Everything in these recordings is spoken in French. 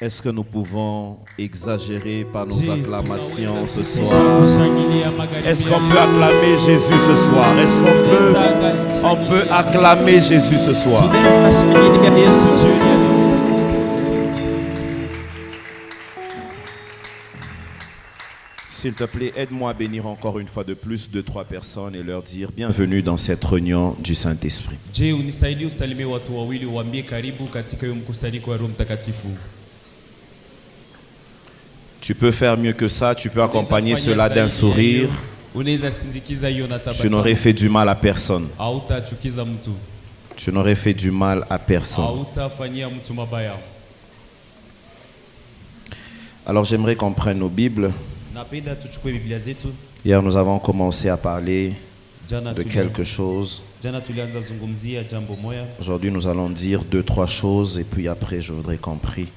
Est-ce que nous pouvons exagérer par nos acclamations ce soir? Est-ce qu'on peut acclamer Jésus ce soir? Est-ce qu'on peut acclamer Jésus ce soir? S'il te plaît, aide-moi à bénir encore une fois de plus 2-3 personnes et leur dire bienvenue dans cette réunion du Saint-Esprit. Tu peux faire mieux que ça, tu peux accompagner cela d'un sourire. Tu n'aurais fait du mal à personne. Tu n'aurais fait du mal à personne. Alors j'aimerais qu'on prenne nos Bibles. Hier nous avons commencé à parler de quelque chose. Aujourd'hui nous allons dire 2-3 choses et puis après je voudrais qu'on prie.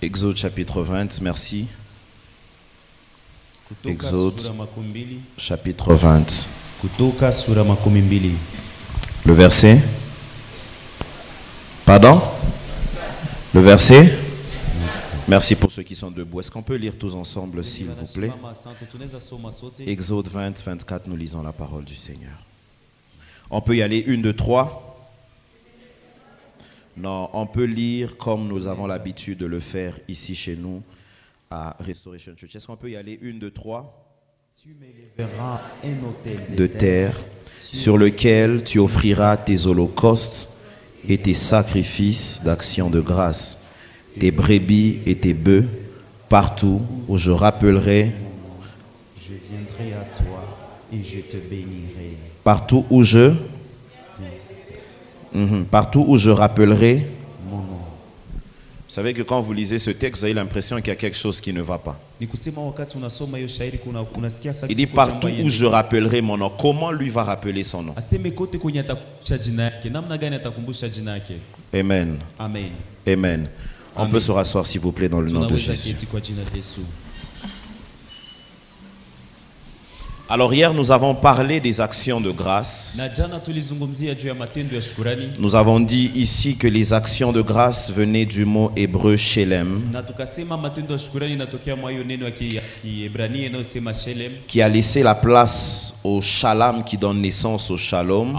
Exode chapitre 20, merci. Exode chapitre 20. Le verset. Pardon? Le verset. Merci pour ceux qui sont debout. Est-ce qu'on peut lire tous ensemble, s'il vous plaît? Exode 20, 24, nous lisons la parole du Seigneur. On peut y aller 1, 2, 3. Non, on peut lire comme nous avons l'habitude de le faire ici chez nous à Restoration Church. Est-ce qu'on peut y aller 1, 2, 3? Tu m'élèveras un autel de terre sur lequel tu offriras tes holocaustes et tes sacrifices d'action de grâce, tes brebis et tes bœufs, partout où je rappellerai. Je viendrai à toi et je te bénirai. Partout où je rappellerai mon nom. Vous savez que quand vous lisez ce texte, vous avez l'impression qu'il y a quelque chose qui ne va pas. Il dit partout où je rappellerai mon nom. Comment lui va rappeler son nom? Amen. Amen. Amen. On peut se rasseoir s'il vous plaît dans le nom de Jésus. Alors hier nous avons parlé des actions de grâce. Nous avons dit ici que les actions de grâce venaient du mot hébreu shelem, qui a laissé la place au shalom qui donne naissance au shalom.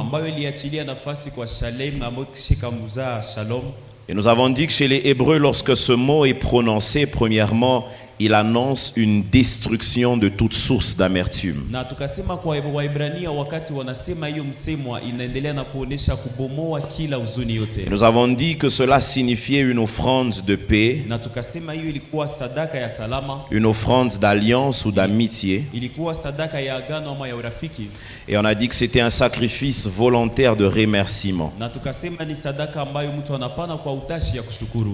Et nous avons dit que chez les Hébreux, lorsque ce mot est prononcé, premièrement, il annonce une destruction de toute source d'amertume. Nous avons dit que cela signifiait une offrande de paix, une offrande d'alliance ou d'amitié. Et on a dit que c'était un sacrifice volontaire de remerciement.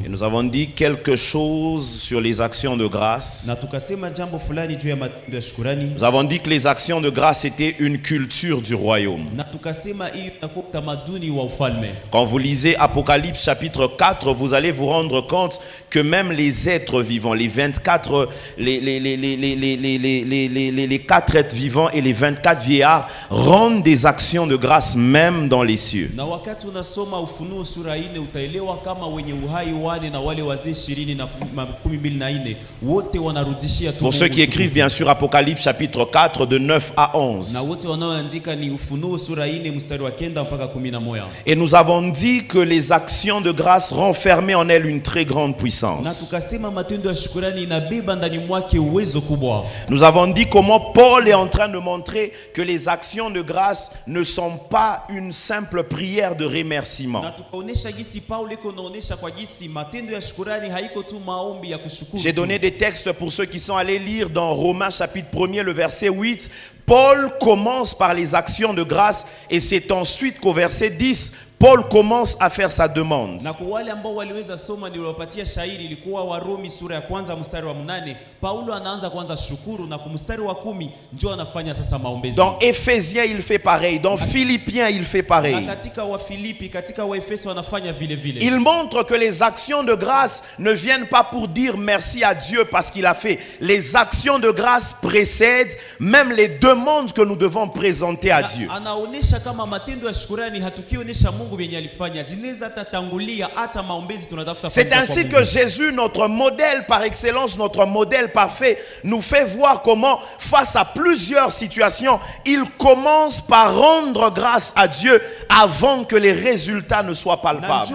Et nous avons dit quelque chose sur les actions de grâce. Nous avons dit que les actions de grâce étaient une culture du royaume. Quand vous lisez Apocalypse chapitre 4, vous allez vous rendre compte que même les êtres vivants, les 24, les 4 êtres vivants et les 24 vieillards rendent des actions de grâce même dans les cieux. Pour ceux qui écrivent bien sûr Apocalypse chapitre 4 de 9 à 11. Et nous avons dit que les actions de grâce renfermaient en elles une très grande puissance. Nous avons dit comment Paul est en train de montrer que les actions de grâce ne sont pas une simple prière de remerciement. J'ai donné des textes pour ceux qui sont allés lire dans Romains chapitre 1er le verset 8. Paul commence par les actions de grâce et c'est ensuite qu'au verset 10 Paul commence à faire sa demande. Dans Éphésiens il fait pareil, dans Philippiens il fait pareil. Il montre que les actions de grâce ne viennent pas pour dire merci à Dieu parce qu'il a fait. Les actions de grâce précèdent même les demandes demande que nous devons présenter à Dieu. Anaonesha kama matendo ya shukrani hatukionesha Mungu vyenye alifanya zinaweza tatangulia hata maombezi tunatafuta. C'est ainsi que Jésus, notre modèle par excellence, notre modèle parfait, nous fait voir comment, face à plusieurs situations, il commence par rendre grâce à Dieu avant que les résultats ne soient palpables.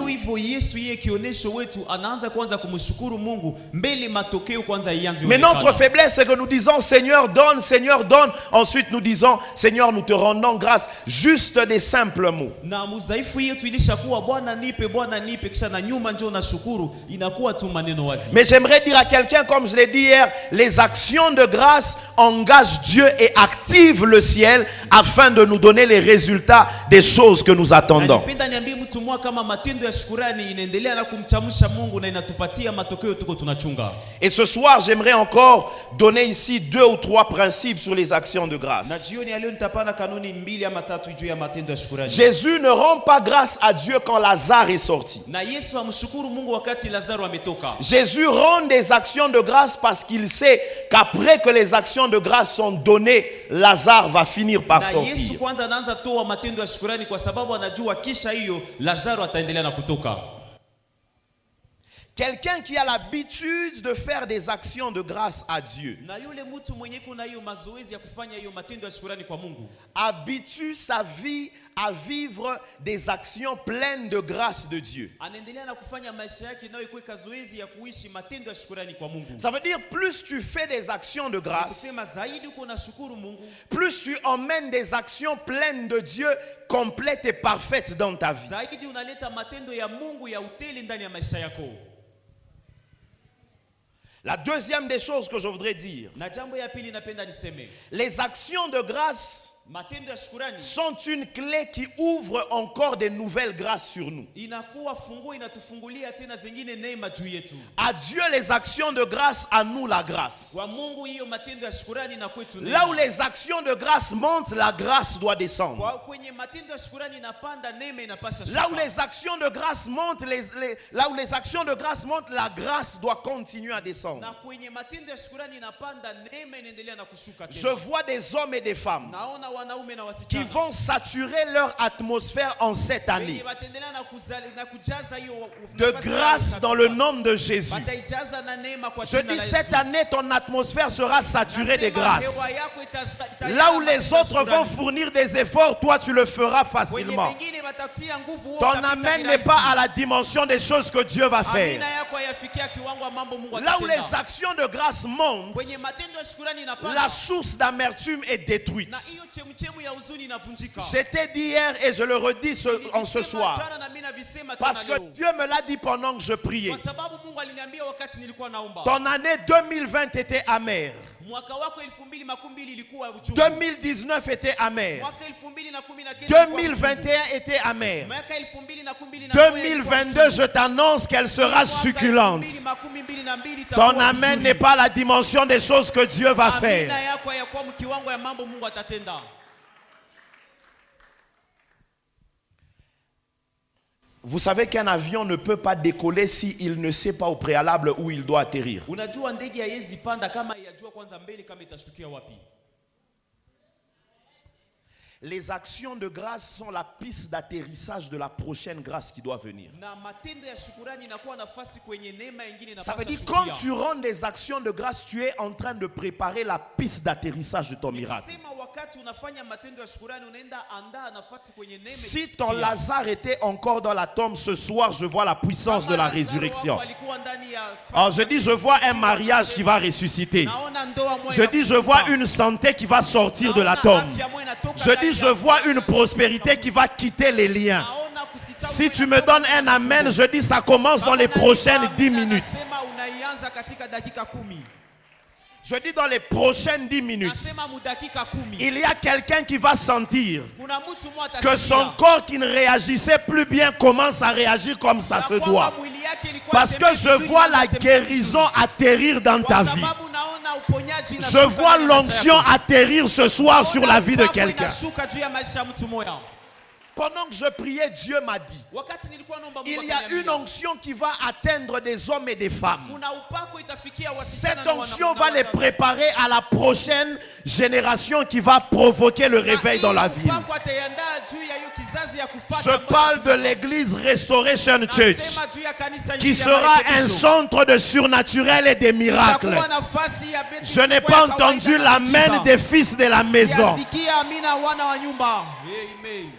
Mais notre faiblesse, c'est que nous disons Seigneur donne, Seigneur donne. Ensuite nous disons Seigneur nous te rendons grâce. Juste des simples mots. Mais j'aimerais dire à quelqu'un, comme je l'ai dit hier, les actions de grâce engagent Dieu et activent le ciel afin de nous donner les résultats des choses que nous attendons. Et ce soir, j'aimerais encore donner ici 2 ou 3 principes sur les actions de grâce. Jésus ne rend pas grâce à Dieu quand Lazare est sorti. Jésus rend des actions de grâce parce qu'il sait qu'après que les actions de grâce sont données, Lazare va finir par sortir. Quelqu'un qui a l'habitude de faire des actions de grâce à Dieu habitue sa vie à vivre des actions pleines de grâce de Dieu. Ça veut dire plus tu fais des actions de grâce, plus tu emmènes des actions pleines de Dieu, complètes et parfaites dans ta vie. La deuxième des choses que je voudrais dire, les actions de grâce sont une clé qui ouvre encore de nouvelles grâces sur nous. À Dieu les actions de grâce, à nous la grâce. Là où les actions de grâce montent, la grâce doit descendre. Là où les actions de grâce montent, là où les actions de grâce montent, la grâce doit continuer à descendre. Je vois des hommes et des femmes qui vont saturer leur atmosphère en cette année de grâce dans le nom de Jésus. Je dis cette année ton atmosphère sera saturée de grâce. Là où les autres vont fournir des efforts, toi tu le feras facilement. Ton amen n'est pas à la dimension des choses que Dieu va faire. Là où les actions de grâce montent, la source d'amertume est détruite. J'étais dit hier et je le redis en ce soir. Parce que Dieu me l'a dit pendant que je priais. Ton année 2020 était amère. 2019 était amère. 2021 était amère. 2022, je t'annonce qu'elle sera succulente. Ton amen n'est pas la dimension des choses que Dieu va faire. Vous savez qu'un avion ne peut pas décoller s'il ne sait pas au préalable où il doit atterrir. Les actions de grâce sont la piste d'atterrissage de la prochaine grâce qui doit venir. Ça veut dire que quand tu rends des actions de grâce, tu es en train de préparer la piste d'atterrissage de ton miracle. Si ton Lazare était encore dans la tombe ce soir, je vois la puissance de la résurrection. Alors je dis, je vois un mariage qui va ressusciter. Je dis, je vois une santé qui va sortir de la tombe. Je dis, je vois une prospérité qui va quitter les liens. Si tu me donnes un amen, je dis, ça commence dans les prochaines 10 minutes. Je dis dans les prochaines 10 minutes, il y a quelqu'un qui va sentir que son corps qui ne réagissait plus bien commence à réagir comme ça se doit. Parce que je vois la guérison atterrir dans ta vie. Je vois l'onction atterrir ce soir sur la vie de quelqu'un. Pendant que je priais, Dieu m'a dit, wakati nilikuwa naomba Mungu il y a akaniambia, une onction qui va atteindre des hommes et des femmes. kuna upako itafikia Cette wasichana na onction wana- va na les wana- préparer à la prochaine génération qui va provoquer le réveil dans la ville. upako ataiandaa juu ya hiyo kizazi ya kufuata Je ambayo parle de l'église Restoration Church, nasema juu ya kanisa qui nchi ya sera un marekebisho. centre de surnaturel et des miracles. Itakuwa nafasi ya beti Je n'ai kubwa ya pas kawaida entendu na l'amen miujiza. des fils de la maison. Siyasikia amina wana wa nyumba. Amen.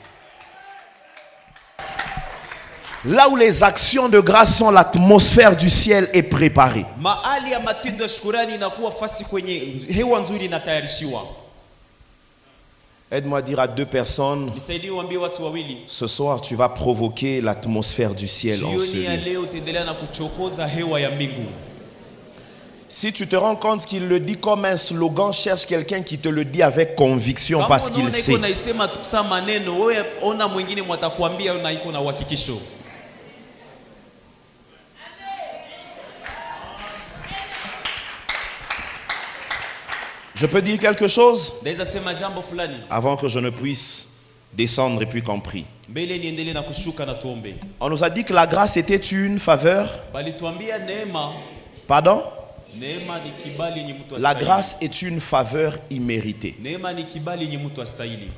Là où les actions de grâce sont, l'atmosphère du ciel est préparée. Mahali ya matendo ya shukrani inakuwa fasi kwenye hewa nzuri inatayarishiwa. Aide-moi à dire à 2 personnes, Nisaidie uambie watu wawili. ce soir tu vas provoquer l'atmosphère du ciel en ce Jioni ya lieu. leo utaendelea na kuchokoza hewa ya mbingu. Si tu te rends compte qu'il le dit comme un slogan, cherche quelqu'un qui te le dit avec conviction parce qu'il sait. Kama naisema tukisa maneno, wewe ona mwingine mwatakwambia na iko na uhakikisho. Je peux dire quelque chose Naweza sema jambo fulani avant que je ne puisse descendre et puis qu'on prie. mbele niendelee na kushuka na tuombe. On nous a dit que la grâce était une faveur. Balituambia neema, Pardon? neema ni kibali yenye mtu La astahili. grâce est une faveur imméritée. Neema ni kibali yenye mtu astahili.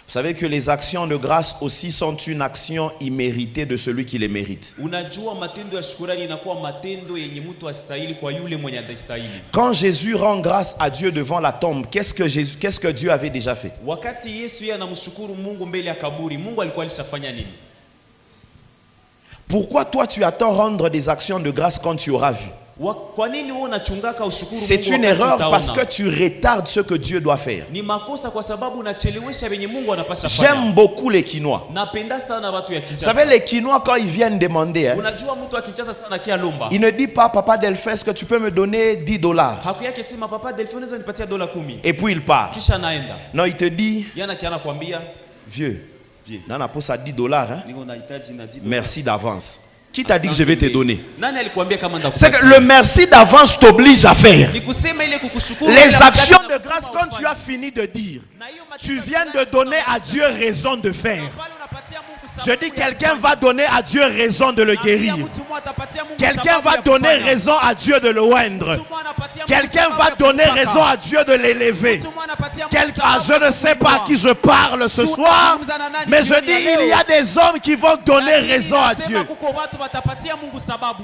Vous savez que les actions de grâce aussi sont une action imméritée de celui qui les mérite. Unajua matendo ya shukrani inakuwa matendo yenye mtu astahili kwa yule mwenye anastahili. Quand Jésus rend grâce à Dieu devant la tombe, qu'est-ce que Dieu avait déjà fait? Wakati Yesu yeye anamshukuru Mungu mbele ya kaburi, Mungu alikuwa alishafanya nini? Pourquoi toi tu attends rendre des actions de grâce quand tu auras vu? Kwa nini wewe unachungaka ushukuru Mungu? C'est une wakati erreur utaona? parce que tu retardes ce que Dieu doit faire. Ni makosa kwa sababu unachelewesha venye Mungu anapasha J'aime fanya. beaucoup les Quinois. Napenda sana watu ya Vous Kinshasa. savez, les Quinois, quand ils viennent demander, hein, Unajua mtu wa Kinshasa sana kia lomba. il ne dit pas, Papa Delphin, est-ce que tu peux me donner $10? Haku yake sema papa Delphine unaweza nipatia $10. Et puis il part. Kisha naenda. Non, il te dit, Yana kiana kuambia, vieux, nana pour ça $10, hein? niko nahitaji na $10. Merci d'avance. Qui t'a dit que je vais te donner? Nani alikuambia kama C'est que ndakupatia? le merci d'avance t'oblige à faire. Ni kusema ile kukushukuru. Les ile actions wakati de grâce, unapoma quand tu as ufanye. fini de dire, Na hiyo tu matendo viens ya de shukrani donner à unapata. Dieu raison de faire. Na pale unapatia Mungu Je sababu dis, ya quelqu'un kufanya. va donner à Dieu raison de le Na pia guérir. mtu mmoja atapatia Mungu Quelqu'un sababu va ya donner kufanya. raison à Dieu de le oindre. Mtu mmoja anapatia Mungu Quelqu'un sababu va ya donner kumpaka. raison à Dieu de l'élever. Mtu mmoja anapatia Mungu Ah, sababu je ya ne sais pas à kumwinua. qui je parle ce soir, mais je dis, il y a des hommes qui vont donner Lakini raison à nasema Dieu. kuko watu watapatia Mungu sababu.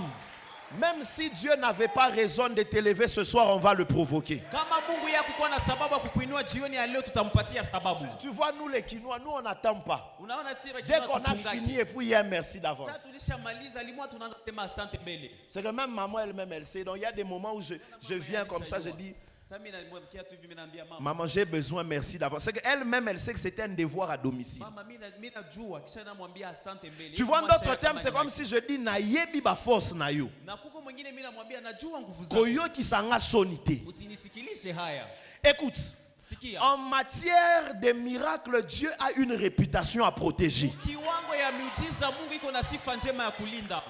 Même si Dieu n'avait pas raison de t'élever ce soir, on va le provoquer. Kama Mungu yeye kukuwa na sababu ya kukuinua jioni ya leo tutampatia sababu. Tu vois, nous les Quinois, nous on n'attend pas. Unaona sisi Dès qu'on a fini et puis il y a un merci d'avance. Sasa tulishamaliza limwa tunaanza kusema asante mbele. C'est que même maman elle-même, elle sait. Donc il y a des moments où je viens comme ça, je dis, Sasa mimi namwamkia tu hivi mimi naambia mama. maman, j'ai besoin merci d'avance. C'est qu'elle-même, elle sait que c'était un devoir à domicile. Mama mimi najua kisha namwambia asante mbele. Tu vois, en d'autres termes, c'est comme si je dis, nayebi ba force na yo. na kuko mwingine mimi namwambia najua nguvu zako. Koyo ki sanga sonité. Usinisikilize haya. Écoute, Sikia. en matière de miracles, Dieu a une réputation à protéger. Kiwango ya miujiza Mungu iko na sifa njema ya kulinda.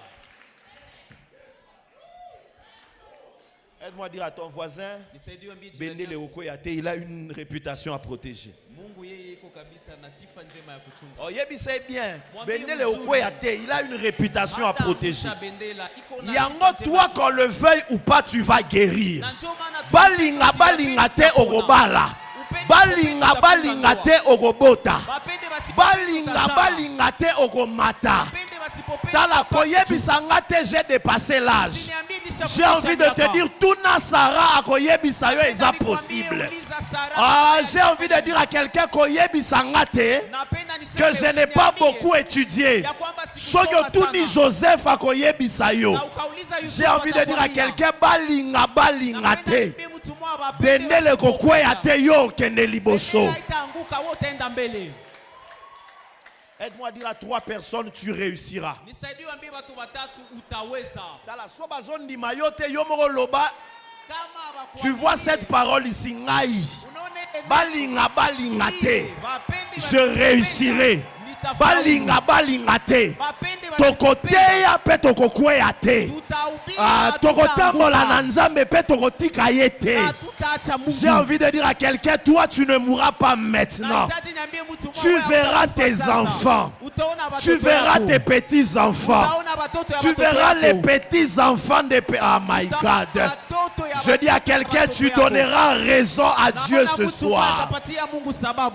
Aide-moi à dire à ton voisin, Nisaidie ambie Bende jirani. Leokoyate, il a une réputation à protéger. Mungu yeye iko kabisa na sifa njema ya kuchunga. Oh, yebi c'est bien. Mwambie Bende mzuri. Leokoyate, il a une réputation à Hata protéger. angusha bendera, iko na Yango, sifa njema toi, ya qu'on le veuille ou pas, tu vas guérir. Na ndio maana tu- Balinga balinga te okobala. Balinga balinga te okobota. Bapende basi- Balinga Tazama. balinga te okomata. Bapende basipopenda Tala kupata koyebisa nga te, j'ai dépassé l'âge. Usiniambie nisha J'ai envie de te miaka. dire, tuna Sarah akoyebisa yo eza Nikwambie, possible. uliza Sara. Ah, j'ai envie de dire à quelqu'un koyebisa nga te Napenda niseme que je n'ai pas usiniambie beaucoup étudié. ya kwamba sikusoma Soki otuni sana. Joseph akoyebisa yo. Na ukauliza Yusufu J'ai envie de dire à atakwambia. quelqu'un balinga balinga Napenda te. niambie mtu mmoja, bapende Bendele kokweya basipopenda. te yo kende liboso. Bendera itaanguka, wewe utaenda mbele. Aide-moi à dire à 3 personnes, tu réussiras. Nisaidie uambie watu watatu utaweza. Tala soba zondima yo te yo moko loba. Kama hawakuamini, Tu vois cette parole ici ngai. unaona ile Balinga balinga te. Bapende Je basipopenda, réussirai. nitafaulu. Balinga balinga te. Bapende basipopenda, Tokoteya pe tokokweya te. tutahubiri Ah, na tokotambola tutaanguka. na nzambe pe tokotika ye te. Na tutaacha Mungu. J'ai envie de dire à quelqu'un, toi tu ne mourras pas maintenant. Nahitaji Tu verras tes enfants. Tu verras tes petits-enfants. Tu verras les petits-enfants des pères. Oh my God. Je dis à quelqu'un, tu donneras raison à Dieu ce soir.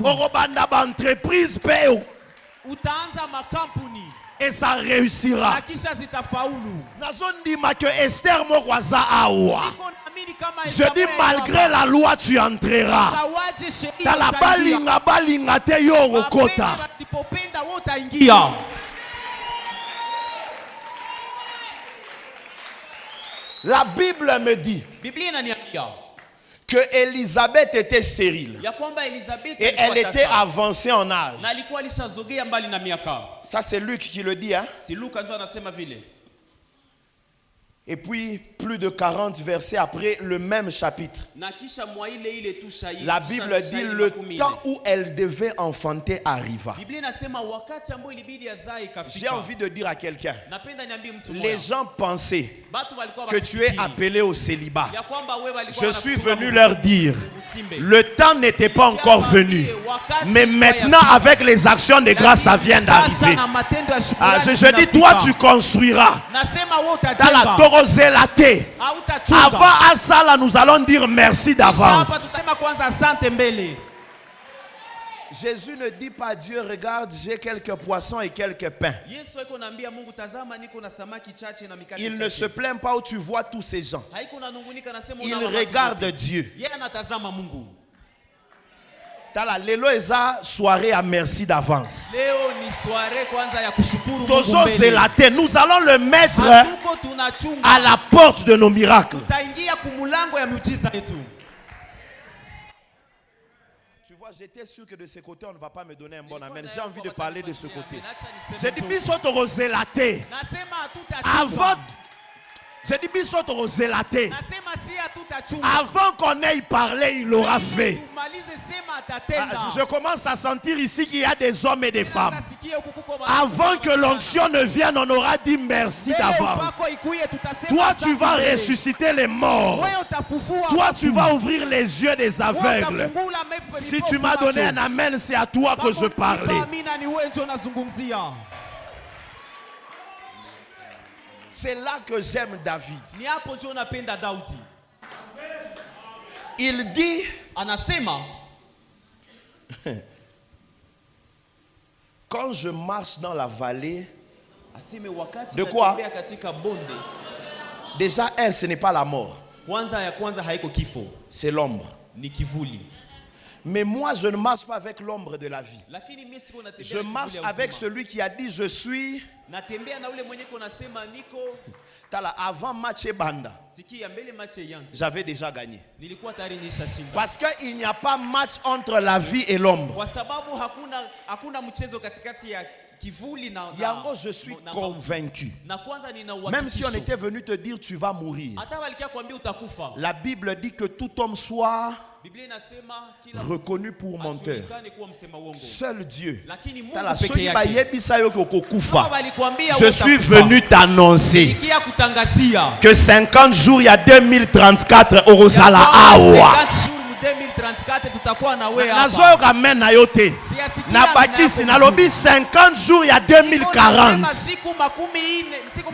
Orobanda ba entreprise paye. Et ça réussira. Nazondima que Esther Mokwaza awa. Je dis malgré la loi tu entreras. Dans la balinga te yorokota. La Bible me dit que Élisabeth était stérile et elle était avancée en âge. Ça c'est Luc qui le dit, hein? Et puis plus de 40 versets après le même chapitre, la Bible dit le temps où elle devait enfanter arriva. J'ai envie de dire à quelqu'un, les gens pensaient que tu es appelé au célibat. Je suis venu leur dire, le temps n'était pas encore venu, mais maintenant avec les actions de grâce ça vient d'arriver. Je dis, toi tu construiras dans la Torozélate. Avant Asala, nous allons dire merci d'avance. Jésus ne dit pas à Dieu, regarde, j'ai quelques poissons et quelques pains. Il ne se plaint pas où tu vois tous ces gens. Il regarde Dieu. Tala lelo eza soirée à merci d'avance. Nous allons le mettre à la porte de nos miracles. Tu vois, j'étais sûr que de ce côté on ne va pas me donner un bon amen. J'ai envie de parler de ce côté. J'ai dit bisoto zelaté. Avant. J'ai dit bisoto zelaté. Avant qu'on ait parlé, il l'aura fait. Je commence à sentir ici qu'il y a des hommes et des femmes. Avant que l'onction ne vienne, on aura dit merci d'avance. Toi, tu vas ressusciter les morts. Toi, tu vas ouvrir les yeux des aveugles. Si tu m'as donné un amen, c'est à toi que je parlais. C'est là que j'aime David. Il dit, quand je marche dans la vallée, de quoi? Déjà, ce n'est pas la mort. C'est l'ombre. Mais moi, je ne marche pas avec l'ombre de la vie. Je marche avec celui qui a dit, je suis... Avant match banda, j'avais déjà gagné. Parce qu'il n'y a pas match entre la vie et l'ombre. Yango, je suis convaincu. Même si on était venu te dire tu vas mourir, la Bible dit que tout homme soit reconnu pour menteur. Seul Dieu. Je suis venu t'annoncer que 50 jours, il y a 2034 Orozala Awa. Nabaki 50 jours, il y a 2040.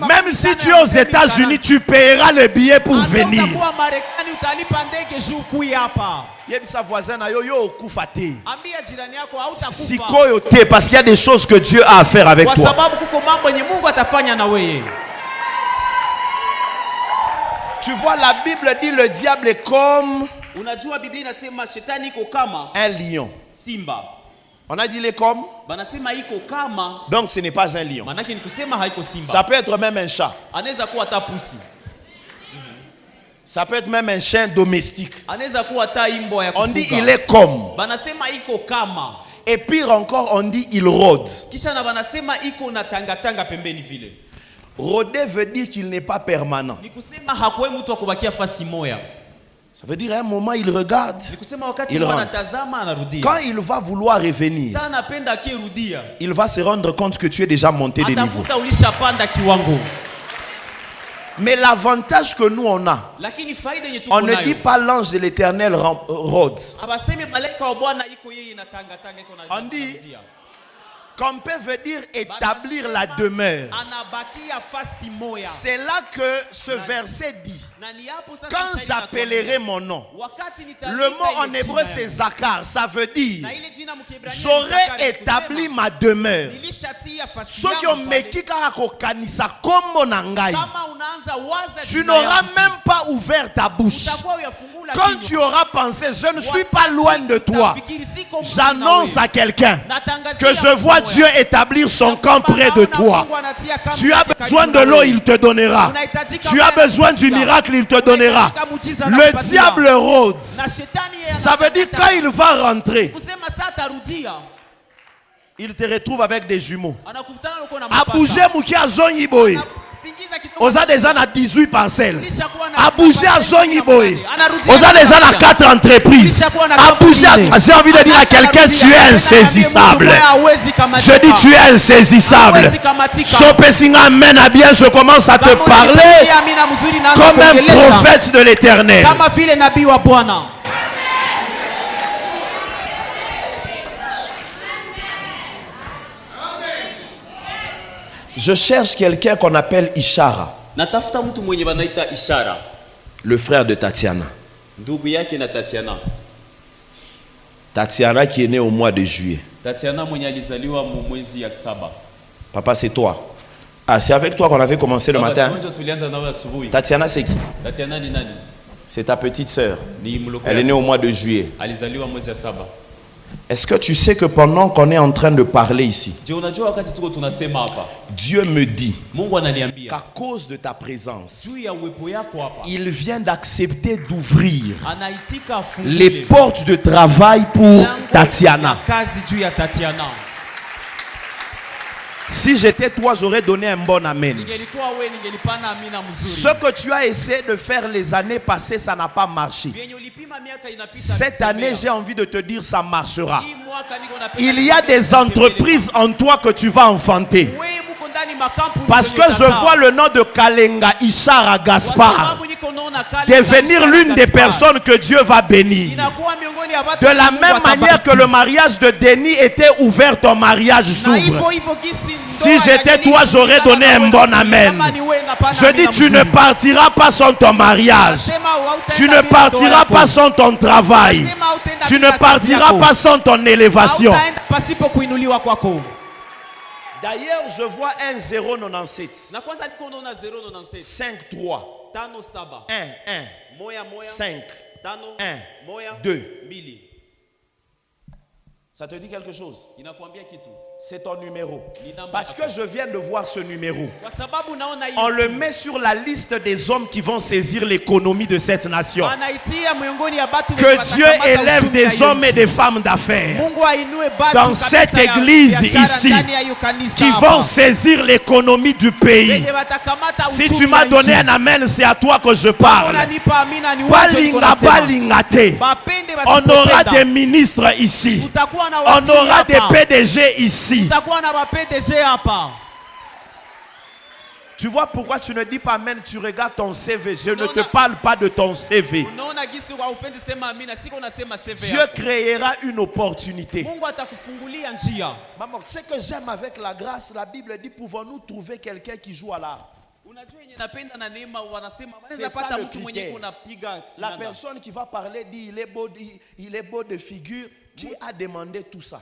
Même si tu es aux États-Unis, tu paieras le billet pour venir. Parce qu'il y a des choses que Dieu a à faire avec toi. Tu vois, la Bible dit le diable est comme un lion. On a dit il est comme. Donc ce n'est pas un lion. Ça peut être même un chat. Ça peut être même un chien domestique. On dit il est comme. Et pire encore, on dit il rôde. Rôder veut dire qu'il n'est pas permanent. Ça veut dire à un moment il regarde, il rentre. Quand il va vouloir revenir, il va se rendre compte que tu es déjà monté de niveau. Mais l'avantage que nous on a, on ne dit pas l'ange de l'Éternel rôde. On dit camper veut dire établir la demeure. C'est là que ce verset dit: quand j'appellerai mon nom. Le mot en hébreu c'est Zakar. Ça veut dire j'aurai établi ma demeure. Ceux qui ont méki kanisa comme nangai, tu n'auras même pas ouvert ta bouche. Quand tu auras pensé, je ne suis pas loin de toi, j'annonce à quelqu'un que je vois Dieu établir son camp près de toi. Tu as besoin de l'eau, il te donnera. Tu as besoin du miracle, il te donnera. Le diable rôde. Ça veut dire quand il va rentrer, il te retrouve avec des jumeaux. A bouger Moukia Zonyi Boy. Oza déjà na 18 parcelles. A bouger à Zonyi Boy. Oza déjà na 4 entreprises. A bouger. J'ai envie de dire à quelqu'un: tu es insaisissable. Je dis: tu es insaisissable. Sopesinga amen à bien, je commence à te parler comme un prophète de l'Éternel. Je cherche quelqu'un qu'on appelle Ishara. Le frère de Tatiana. Tatiana qui est né au mois de juillet. Papa, c'est toi. Ah, c'est avec toi qu'on avait commencé le matin. Tatiana, c'est qui? C'est ta petite sœur. Elle est née au mois de juillet. Est-ce que tu sais que pendant qu'on est en train de parler ici, Dieu me dit qu'à cause de ta présence, il vient d'accepter d'ouvrir les portes de travail pour Tatiana. Si j'étais toi, j'aurais donné un bon amen. Ce que tu as essayé de faire les années passées, ça n'a pas marché. Cette année, j'ai envie de te dire, ça marchera. Il y a des entreprises en toi que tu vas enfanter. Parce que je vois le nom de Kalenga Ishara Gaspard devenir l'une des personnes que Dieu va bénir. De la même manière que le mariage de Denis était ouvert, ton mariage s'ouvre. Si j'étais toi, j'aurais donné un bon amen. Je dis: tu ne partiras pas sans ton mariage. Tu ne partiras pas sans ton travail. Tu ne partiras pas sans ton élévation. D'ailleurs, je vois un 097. 5, 3. 1, 1. 5. 1, 2. Ça te dit quelque chose? C'est ton numéro. Parce que je viens de voir ce numéro. On le met sur la liste des hommes qui vont saisir l'économie de cette nation. Que Dieu élève des hommes et des femmes d'affaires dans cette église ici qui vont saisir l'économie du pays. Si tu m'as donné un amen, c'est à toi que je parle. On aura des ministres ici. On aura des PDG ici. Tu vois pourquoi tu ne dis pas amen, tu regardes ton CV. Je ne te parle pas de ton CV. Dieu créera une opportunité. Maman, ce que j'aime avec la grâce, la Bible dit: pouvons-nous trouver quelqu'un qui joue à l'art? C'est ça le critère. La personne qui va parler dit: il est beau de figure. Qui a demandé tout ça?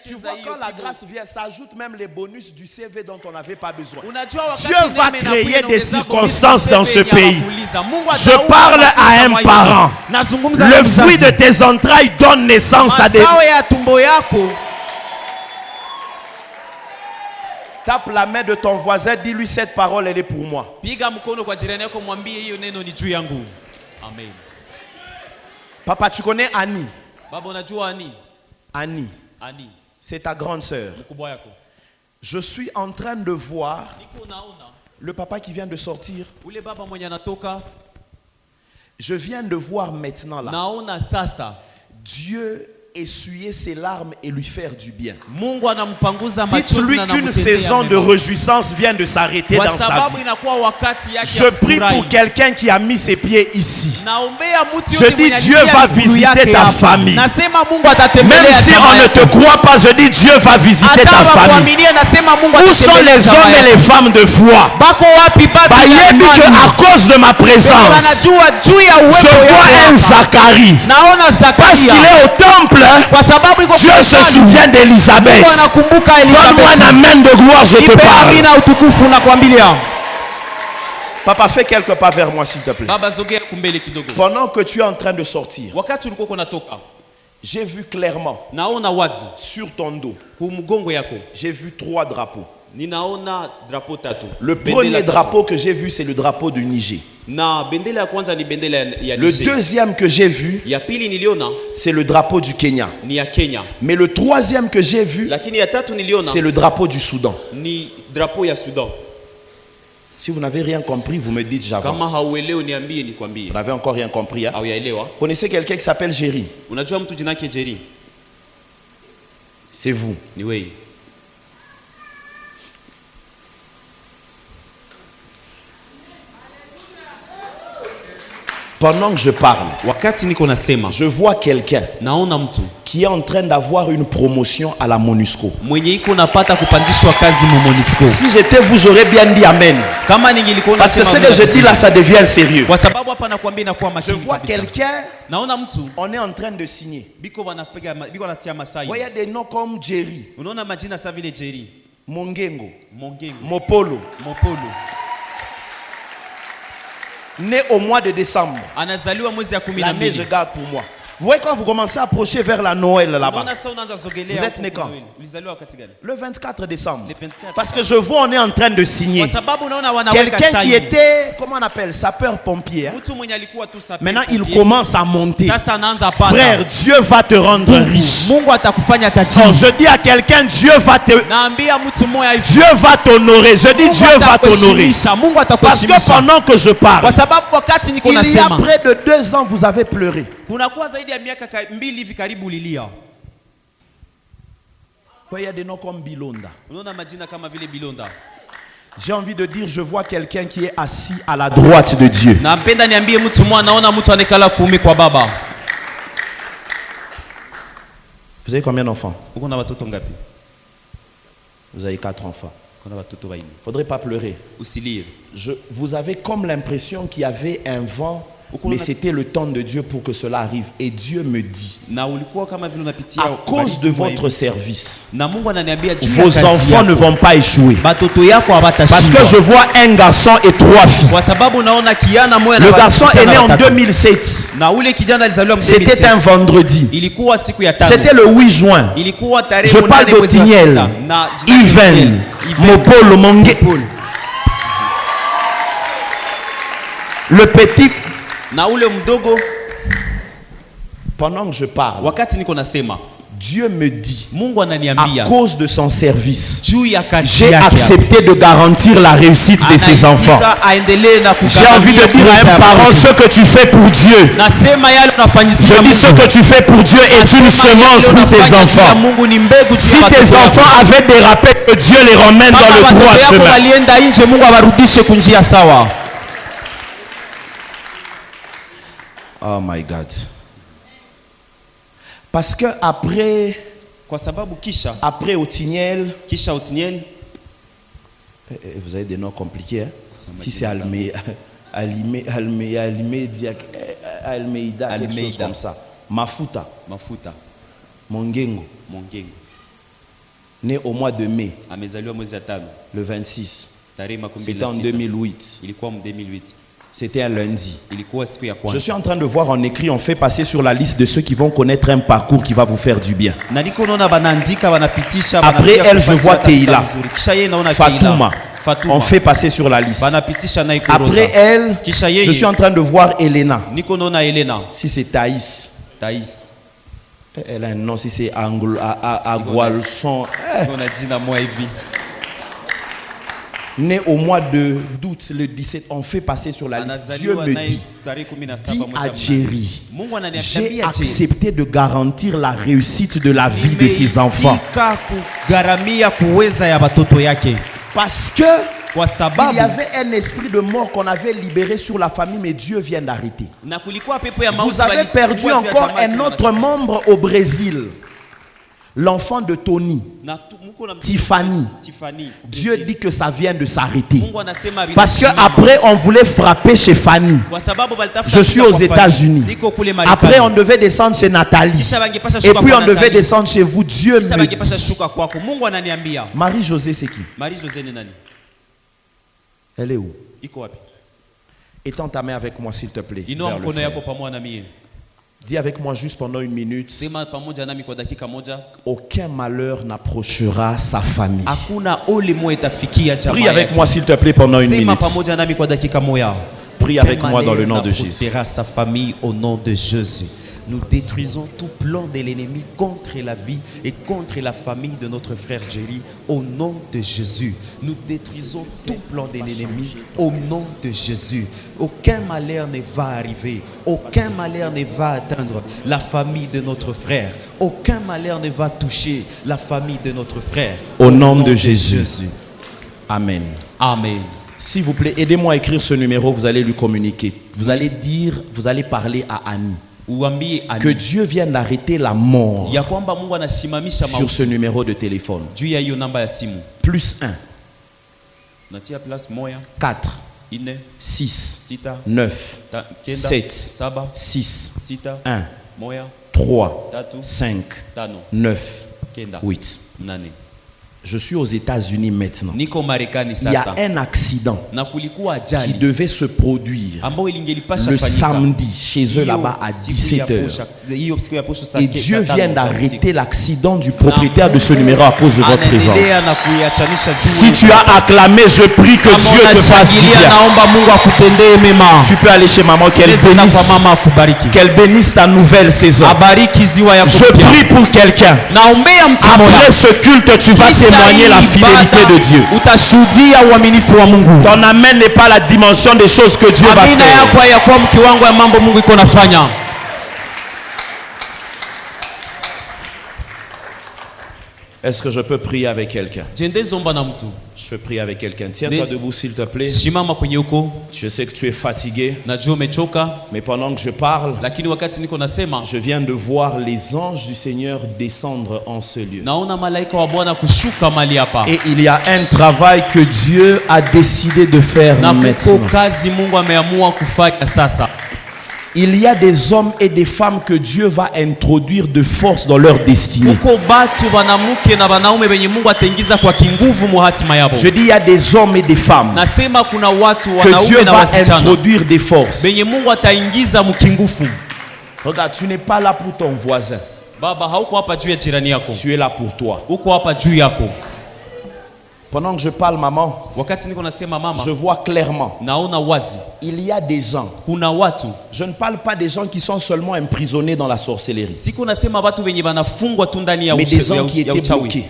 Tu vois, quand la grâce vient, ça ajoute même les bonus du CV dont on n'avait pas besoin. Dieu va créer des circonstances dans ce pays. Je parle à un parent. Le fruit de tes entrailles donne naissance à des... Tape la main de ton voisin, dis-lui: cette parole, elle est pour moi. Amen. Papa, tu connais Annie? Annie, c'est ta grande sœur. Je suis en train de voir le papa qui vient de sortir. Je viens de voir maintenant là. Dieu essuyer ses larmes et lui faire du bien. Mungu anampanguza machozi Dites-lui na qu'une anamtendea saison de mema. réjouissance vient de s'arrêter Kwa dans sa sababu vie. inakuwa wakati yake Je ya prie kufurahi. pour quelqu'un qui a mis ses pieds ici. Naombea mtu Je yote dis, mwenye Dieu alitia va miguu visiter yake ta hapa. famille. Nasema Mungu Même atatembelea si jamaa on ne yako. te croit pas, je dis Dieu va visiter ta Hata famille. wakuaminie, nasema Mungu Où sont atatembelea les jamaa hommes et yako. les femmes de foi? Bako wapi bado ya Bayebi que imani? à cause de ma présence, Wanajua juu ya je uwepo vois un yako. Zacharie. Naona Parce qu'il Zakaria. est au temple, Kwa sababu iko Dieu se souvient d'Élisabeth. Mungu anakumbuka Donne-moi un Elisabeth. amen de gloire, je te Nipe parle. amina utukufu na kuambilia. Papa, fais quelques pas vers moi, s'il te plaît. Baba zogea kumbele kidogo. Pendant que tu es en train de sortir, Wakati ulikuwa unatoka, j'ai vu clairement naona wazi sur ton dos, kumgongo yako. j'ai vu 3 drapeaux. Ninaona drapo tatu. Le Bendera premier tatu. drapeau que j'ai vu, c'est le drapeau du Niger. Na bendera ya kwanza ni bendera ya Le Niger. deuxième que j'ai vu, Ya pili niliona c'est le drapeau du Kenya. ni ya Kenya. Mais le troisième que j'ai vu, Lakini ya tatu niliona c'est le drapeau du Soudan. ni drapo ya Sudan. Si vous n'avez rien compris, vous me dites Kama j'avance. hauelewi niambie nikwambie. Vous n'avez encore rien compris. Hein? Au yaelewa. Vous connaissez quelqu'un qui s'appelle Jerry? Unajua mtu jina yake Jerry? C'est vous. Ni wewe. Pendant que je parle, Wakati niko nasema, je vois quelqu'un naona mtu qui est en train d'avoir une promotion à la MONUSCO. mwenye iko napata kupandishwa kazi mu MONUSCO. Si j'étais vous, j'aurais bien dit Amen. Kama ningilikuwa Parce que ce nasema que je dis là, ça devient sérieux. kwa sababu hapa nakwambia inakuwa Je makini vois kabisa. quelqu'un, Naona mtu on est en train de signer. biko wanapiga biko wanatia masai. Vous voyez des noms comme Jerry, Unaona majina sa vile Jerry, Mongengo, Mongengo, Mopolo, Mopolo. né au mois de décembre. Anazaliwa mwezi ya 12. L'année, je garde pour moi. Vous voyez quand vous commencez à approcher vers la Noël là-bas, Unaona sasa unaanza zogelea. Vous êtes huko né quand? Noel. Ulizaliwa wakati gani? le 24 décembre. Le 24. Parce que je vois, on est en train de signer. Kwa sababu unaona wanaweka Quelqu'un qui saini. était, comment on appelle, sapeur-pompier. Hein? Mtu mwenye alikuwa tu sapeur. Maintenant, il commence à monter. Sasa anaanza panda. Frère, Dieu va te rendre riche. Mungu atakufanya Non, tajiri. je dis à quelqu'un, Dieu va te... Naambia mtu mmoja hivi. Dieu va t'honorer. Je dis, Dieu va t'honorer. Mungu Parce que atakuheshimisha. pendant que je parle, Kwa sababu wakati niko il y a nasema près de 2 ans, vous avez pleuré. kunakuwa zaidi ya miaka 2 hivi karibu lilia. Il y a des noms comme Bilonda. Unaona majina kama vile Bilonda. J'ai envie de dire, je vois quelqu'un qui est assis à la droite de Dieu. Nampenda niambie mtu mmoja naona mtu anekala kuumi kwa baba. Vous avez combien d'enfants? Uko na watoto ngapi? Vous avez 4 enfants. Uko na watoto waini. Faudrait pas pleurer. Usilie. Vous avez comme l'impression qu'il y avait un vent, mais c'était le temps de Dieu pour que cela arrive. Et Dieu me dit, Na ulikuwa kama vile unapitia à cause de baridi mwa votre service, na Mungu ananiambia juu ya vos kazi enfants yako. ne vont pas échouer. Batoto yako Parce hawatashinda. que je vois un garçon et 3 filles. Kwa sababu naona kijana mmoja na Le garçon est né en watatu. 2007. Na ule kijana alizaliwa mwezi C'était un vendredi. Ilikuwa siku ya tano. C'était le 8 juin. Ilikuwa tarehe Je parle 8 mwezi wa d'Otiniel, sita. Na jina Yven, Mopolo, Monge. Le petit, Na ule mdogo pendant que je parle, wakati niko nasema Dieu me dit, Mungu à ananiambia cause de son service, juu ya kazi j'ai yake. accepté de garantir la réussite de ses enfants. Aendelee na J'ai envie de dire aux parents, ce que tu fais pour Dieu, nasema yale je unafanyizia dis ce que tu fais pour Dieu est une semence pour tes enfants. Mungu ni mbegu. Si tes enfants avaient dérapé, que Dieu les remène dans le droit chemin. walienda nje, Mungu awarudishe kunjia sawa. Oh my God. Parce que après Kwa sababu kisha Otiniel, Otiniel vous avez des noms compliqués. Hein? Si c'est Almeida, quelque chose comme ça. Mafuta, Mongengo, né au mois de mai, amezaliwa mwezi wa tano le 26. tarehe 26. C'était en 2008. Ilikuwa 2008. C'était un lundi. Ilikuwa siku ya Je kwanza. suis en train de voir en écrit, on fait passer sur la liste de ceux qui vont connaître un parcours qui va vous faire du bien. Na niko naona banaandika banapitisha. Après banatia elle, je kupasi vois watapita Teila. vizuri. Kisha yeye naona Fatouma. Fatouma. On fait passer sur la liste. Banapitisha na iko Rosa. Après elle, Kisha yeye je suis en train de voir Elena. niko naona Elena. Si c'est Thaïs. Thaïs. Elle a un nom, si c'est Agualson. Niko na jina moja hivi. né au mois d'août, le 17, on fait passer sur la liste. Dieu me dit, dis à Jerry, j'ai accepté de garantir la réussite de la vie de ses enfants. Parce que il y avait un esprit de mort qu'on avait libéré sur la famille, mais Dieu vient d'arrêter. Vous avez perdu encore un autre membre au Brésil. L'enfant de Tony, Tiffany. Dieu dit que ça vient de s'arrêter. Parce qu'après, on voulait frapper chez Fanny. Je suis aux États-Unis. Après, on devait descendre chez Nathalie. Et puis, on devait descendre chez vous. Dieu me dit. Marie-Josée, c'est qui? Elle est où? Étends ta main avec moi, s'il te plaît. Vers le frère. Dis avec moi juste pendant une minute. Aucun malheur n'approchera sa famille. Prie avec moi s'il te plaît pendant une minute. Prie avec moi dans le nom de Jésus. Sa famille au nom de Jésus. Nous détruisons tout plan de l'ennemi contre la vie et contre la famille de notre frère Jerry au nom de Jésus. Nous détruisons tout plan de l'ennemi au nom de Jésus. Aucun malheur ne va arriver. Aucun malheur ne va atteindre la famille de notre frère. Aucun malheur ne va toucher la famille de notre frère. Au nom de Jésus. Amen. Amen. S'il vous plaît, aidez-moi à écrire ce numéro, vous allez lui communiquer. Vous allez dire, vous allez parler à Annie. Que Dieu vienne d'arrêter la mort sur ce numéro de téléphone. Plus 1 4 6 9 7 6 1 3 5 9 8. Je suis aux États-Unis maintenant. Il y a un accident qui devait se produire le samedi chez eux là-bas à 17h. Et Dieu vient d'arrêter l'accident du propriétaire de ce numéro à cause de votre présence. Si tu as acclamé, je prie que Dieu te fasse du bien. Tu peux aller chez maman, qu'elle bénisse ta nouvelle saison. Je prie pour quelqu'un. Après ce culte, tu vas témoigner la fidélité de Dieu. Ton amen n'est pas la dimension des choses que Dieu va faire. Est-ce que je peux prier avec quelqu'un? Je peux prier avec quelqu'un. Tiens-toi debout s'il te plaît. Je sais que tu es fatigué. Mais pendant que je parle, je viens de voir les anges du Seigneur descendre en ce lieu. Et il y a un travail que Dieu a décidé de faire maintenant. Il y a des hommes et des femmes que Dieu va introduire de force dans leur destinée. Je dis il y a des hommes et des femmes que Dieu va introduire des forces. Regarde, tu n'es pas là pour ton voisin. Tu es là pour toi. Pendant que je parle, maman, je vois clairement. Il y a des gens. Je ne parle pas des gens qui sont seulement emprisonnés dans la sorcellerie. Mais des gens qui étaient bloqués.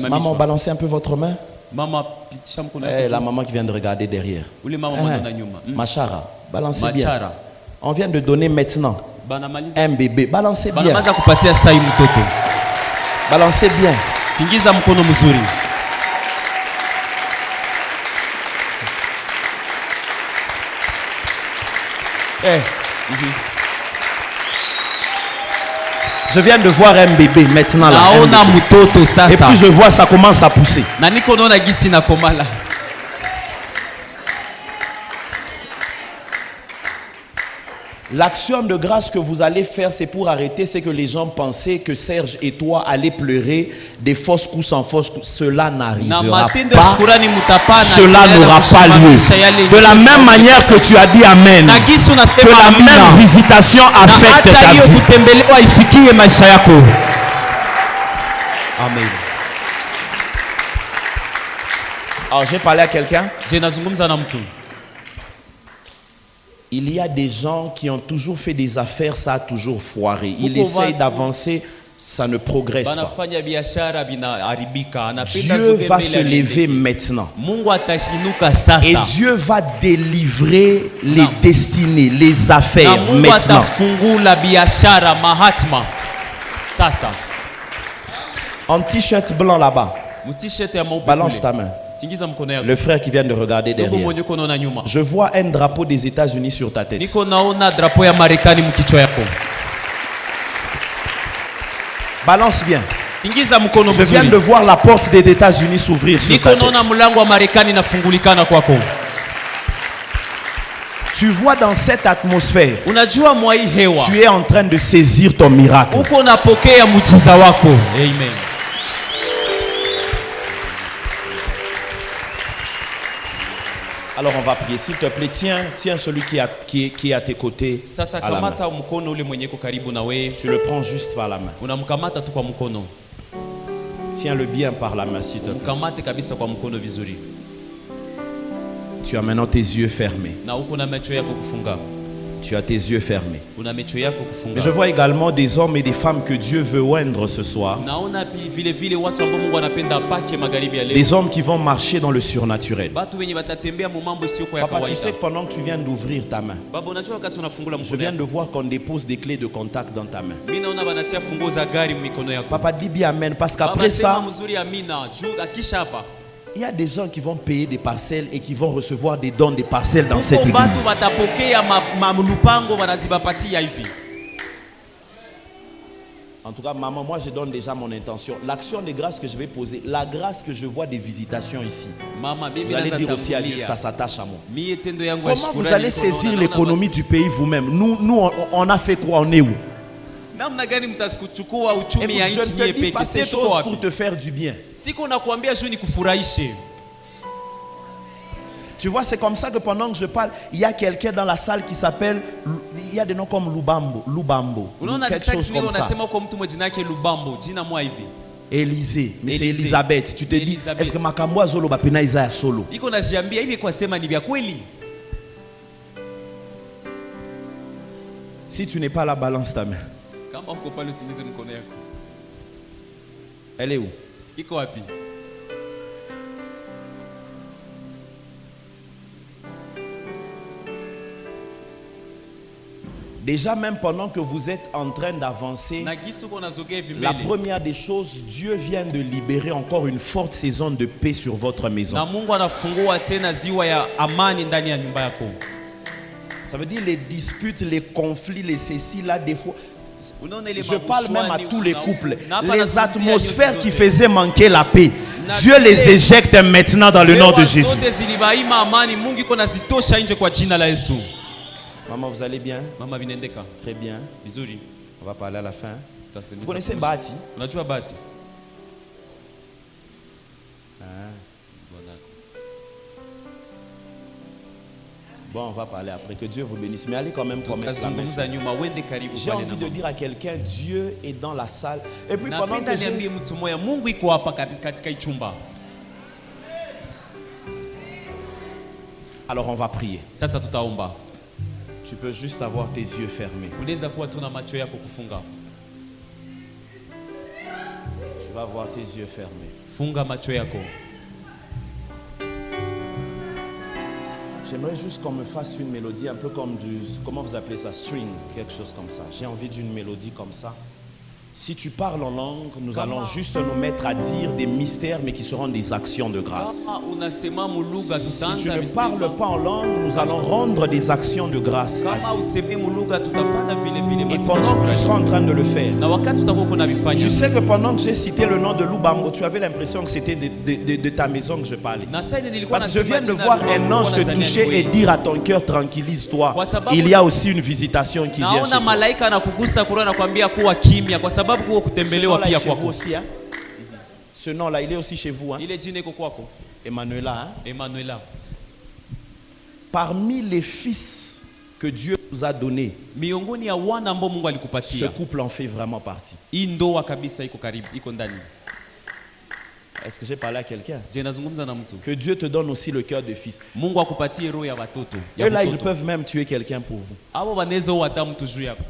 Maman, balancez un peu votre main. La maman qui vient de regarder derrière. Machara, balancez bien. On vient de donner maintenant un bébé. Balancez bien. Balancez bien. Je viens de voir un bébé maintenant là. Et puis je vois ça commence à pousser. L'action de grâce que vous allez faire, c'est pour arrêter ce que les gens pensaient que Serge et toi allaient pleurer des fausses couches en fausses couches. Cela n'arrivera pas. Cela n'aura pas lieu. De la même manière que tu as dit Amen, que la même visitation affecte ta vie. Amen. Alors j'ai parlé à quelqu'un. Il y a des gens qui ont toujours fait des affaires, ça a toujours foiré. Ils essayent d'avancer ça ne progresse pas. banafanya biashara binaharibika, anapenda Dieu zote va mbele se lever aendeke. maintenant. Mungu atashinuka sasa. Et Dieu va délivrer les destinées, les Na affaires Mungu maintenant. atafungula biashara mahatma sasa. En t-shirt blanc là-bas, Mutishete ya maupe balance kule. ta main. Tingiza mkono yako. Le frère qui vient de regarder Ndugu derrière. mwenye uko naona nyuma. Je vois un drapeau des États-Unis sur ta tête. Niko naona drapo ya Marekani mkichwa yako. Balance bien. Tingiza mkono Je viens de mzuri. voir la porte des États-Unis s'ouvrir sur ta Niko naona tête. mlango wa Marekani nafungulikana kwako. Tu vois dans cette atmosphère, Unajua mwa hii hewa. tu es en train de saisir ton miracle. Uko napokea muujiza wako. Amen. Alors on va prier. S'il te plaît, tiens celui qui est à tes côtés. Sasa À la main. kamata mkono ule mwenye uko karibu na wewe. Tu le prends juste par la main. Unamkamata tu kwa mkono. Tiens-le bien par la main, s'il te plaît. Mkamate kabisa kwa mkono vizuri. Tu as maintenant tes yeux fermés. Na uko na macho yako kufunga. Tu as tes yeux fermés. Una macho yako Mais je kufunga. vois également des hommes et des femmes que Dieu veut oindre ce soir. Naona vile vile watu ambao Mungu anapenda pake magharibi ya leo. Des hommes qui vont marcher dans le surnaturel. Watu wenye watatembea mu mambo sio kwa ya Papa, tu sais kawaida. que pendant que tu viens d'ouvrir ta main, Baba, unajua wakati unafungula je mkono viens yako. de voir qu'on dépose des clés de contact dans ta main. Mimi naona banatia funguo za gari mikono yako. Papa, dis bien amen. Parce Baba, qu'après sema ça, mzuri amina. Juu akisha hapa. il y a des gens qui vont payer des parcelles et qui vont recevoir des dons des parcelles dans cette Huko batu église. watapokea malupango wanazibapatia hivi. En tout cas, maman, moi je donne déjà mon intention. L'action de grâce que je vais poser, la grâce que je vois des visitations ici, Mama, bibi vous allez naanza dire aussi à dire tambulia. ça s'attache à moi. Mie tendo yangu ya Comment vous shukrani allez niko saisir naona l'économie du pays vous-même? Nous on a fait quoi? On est où? namna gani mtakuchukua Écoute, uchumi ya je nchi ne te nyie dis peke? pas ces Sisi tuko choses wapi? pour te faire du bien. Siko nakuambia juu nikufurahishe. Tu vois, c'est comme ça que pendant que je parle, il y a quelqu'un dans la salle qui s'appelle, il y a des noms comme Lubambo, Unaona quelque chose text comme leo ça. unasema uko mtu mmoja yake Lubambo, jina mwa hivi. Élisée, mais c'est Élisée. Elisabeth. Tu te dis, Elisabeth. est-ce que Makambo Azolo Bapena Isaiah solo? Iko najiambia hivi kwa sema ni vya kweli. Si tu n'es pas là, balance ta main. Kama uko pale utingize mkono yako. Elle est où? Iko wapi? Déjà, même pendant que vous êtes en train d'avancer, Na gisi uko nazogea hivi la mbele. première des choses, Dieu vient de libérer encore une forte saison de paix sur votre maison. Na Mungu anafungua tena ziwa ya amani ndani ya nyumba yako. Ça veut dire les disputes, les conflits, les ceci, là, des fois. Unaona ile Je parle même à mabushwani, tous les una- couples. na hapa Les nazungumzia atmosphères nyusi qui zote. faisaient manquer la paix, Na Dieu les zile- éjecte maintenant dans le nom de Hewa Jésus. zote zilibaima amani, Mungu iko nazitosha nje kwa jina la Yesu. Maman, vous allez bien? Mama vinaendeka Très bien. vizuri. On va parler à la fin. Tutasemeza Vous connaissez kuhusu- Bahati? Unajua Bahati? Bon, on va parler après. Que Dieu vous bénisse. Mais allez quand même promettre la main. Tutazungumza nyuma, wende karibu J'ai pale envie na de mama. dire à quelqu'un, Dieu est dans la salle. Et puis pendant Napenda que niambie j'ai... mtu moya, Mungu iko hapa katika hii chumba. Alors on va prier. Sasa tutaomba. Tu peux juste avoir tes yeux fermés. Unaweza kuwa tuna macho yako kufunga. Tu vas avoir tes yeux fermés. Funga macho yako. J'aimerais juste qu'on me fasse une mélodie un peu comme du... Comment vous appelez ça? String, quelque chose comme ça. J'ai envie d'une mélodie comme ça. Si tu parles en langue, nous allons juste nous mettre à dire des mystères, mais qui seront des actions de grâce. Kama unasema mulugha Si tu tutaanza ne visema. parles pas en langue, nous allons rendre des actions de grâce à Kama Dieu. usemi mulugha tutapata vile vile Et matunda pendant que tu shukrani. seras en train de le faire, Na wakati utakuwa unavifanya. tu sais que pendant que j'ai cité le nom de Lubambo, tu avais l'impression que c'était de ta maison que je parlais. Na sasa nilikuwa Parce que je viens de nasema voir jina un Mungu ange te anazania toucher ni et wewe. dire à ton cœur, tranquillise-toi. Kwa sababu- Il y a aussi une visitation qui vient chez Naona toi. malaika anakugusa kuroho nakwambia kuwa kimya kwa sababu kuwa Ce kutembelewa nom-là est pia chez vous kwako. aussi. Hein? Ce nom-là, il est aussi chez vous. Hein? Ile jina iko kwako. Emmanuela. Hein? Emanuela. Parmi les fils que Dieu nous a donnés, Miongoni ya wana ambao Mungu ce alikupatia. couple en fait vraiment partie. Hii ndoa kabisa iko karibu, iko ndani. Est-ce que j'ai parlé à quelqu'un? Je nazungumza na mtu. Que Dieu te donne aussi le cœur de fils. Mungu akupatie roho ya watoto. Ya Eux là, ils mtoto. peuvent même tuer quelqu'un pour vous. Abo wanaweza uwa hata mtu juu yako.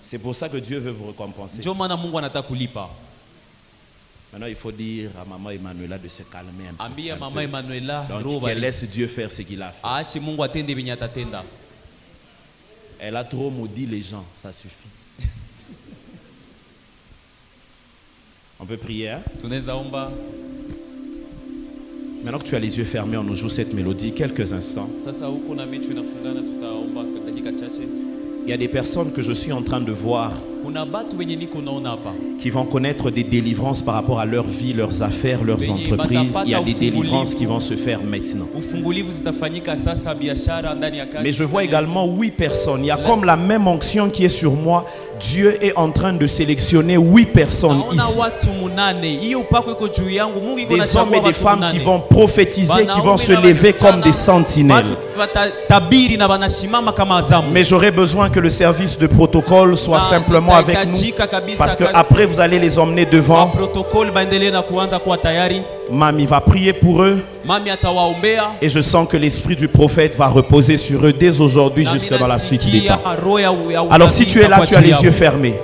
C'est pour ça que Dieu veut vous récompenser. Ndio maana Mungu anataka kulipa. Maintenant, il faut dire à maman Emmanuela de se calmer un peu. Ambia mama Emmanuela Donc, qu'elle laisse Dieu faire ce qu'il a fait. aache Mungu atende venye atatenda. Elle a trop maudit les gens, ça suffit. On peut prier, hein? Tunaweza omba. Maintenant que tu as les yeux fermés, on nous joue cette mélodie quelques instants. Sasa huko na mecho inafungana, tutaomba dakika chache. Il y a des personnes que je suis en train de voir Kuna batu wenye niko naona hapa qui vont connaître des délivrances par rapport à leur vie, leurs affaires, leurs entreprises. Il y a des délivrances qui vont se faire maintenant. ufungulivu zitafanyika sasa, biashara ndani ya kazi. Mais je vois également 8 personnes. Il y a comme la même onction qui est sur moi. Dieu est en train de sélectionner 8 personnes Naona ici. watu munane. Hiyo upako iko juu yangu. Mungu iko Des anachagua hommes et des watu femmes munane. qui vont prophétiser, qui vont se Wanaume na lever wasichana, comme des sentinelles. watu watatabiri na wanashimama kama azamu. Mais j'aurais besoin que le service de protocole soit simplement avec nous. Parce qu'après, vous allez les emmener devant. Protocole baendelee na kuanza kuwa tayari. Mamie va prier pour eux. Mami atawaombea. Et je sens que l'esprit du prophète va reposer sur eux dès aujourd'hui jusque dans la suite des temps. Alors si tu es là, tu as les yeux fermés.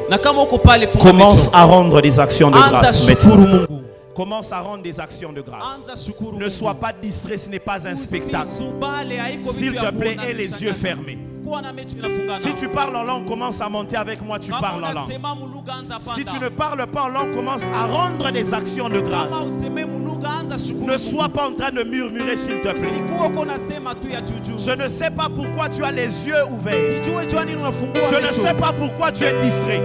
Commence à rendre des actions de grâce maintenant. Commence à rendre des actions de grâce. Ne sois pas distrait, ce n'est pas un spectacle. S'il te plaît, aie les yeux fermés. Si tu parles en langue, commence à monter avec moi, tu parles en langue. Si tu ne parles pas en langue, commence à rendre des actions de grâce. Ne sois pas en train de murmurer, s'il te plaît. Je ne sais pas pourquoi tu as les yeux ouverts. Je ne sais pas pourquoi tu es distrait.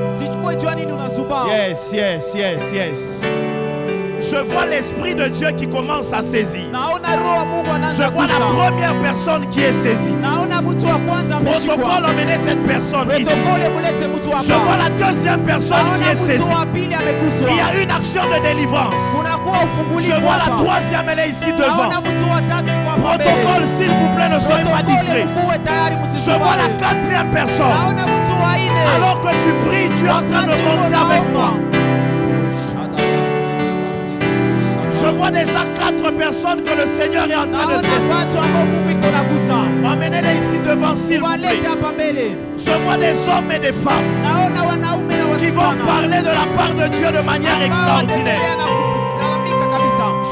Yes, yes, yes, yes. Je vois l'Esprit de Dieu qui commence à saisir. Je vois la première personne qui est saisie. Protocole, emmenez cette personne ici. Je vois la deuxième personne qui est saisie. Il y a une action de délivrance. Je vois la troisième, elle est ici devant. Protocole, s'il vous plaît, ne soyez pas distrait. Je vois la quatrième personne. Alors que tu pries, tu es en train de monter avec moi. Je vois déjà 4 personnes que le Seigneur est en train de saisir. Emmenez-les ici devant, s'il vous plaît. Je vois des hommes et des femmes qui vont parler de la part de Dieu de manière extraordinaire.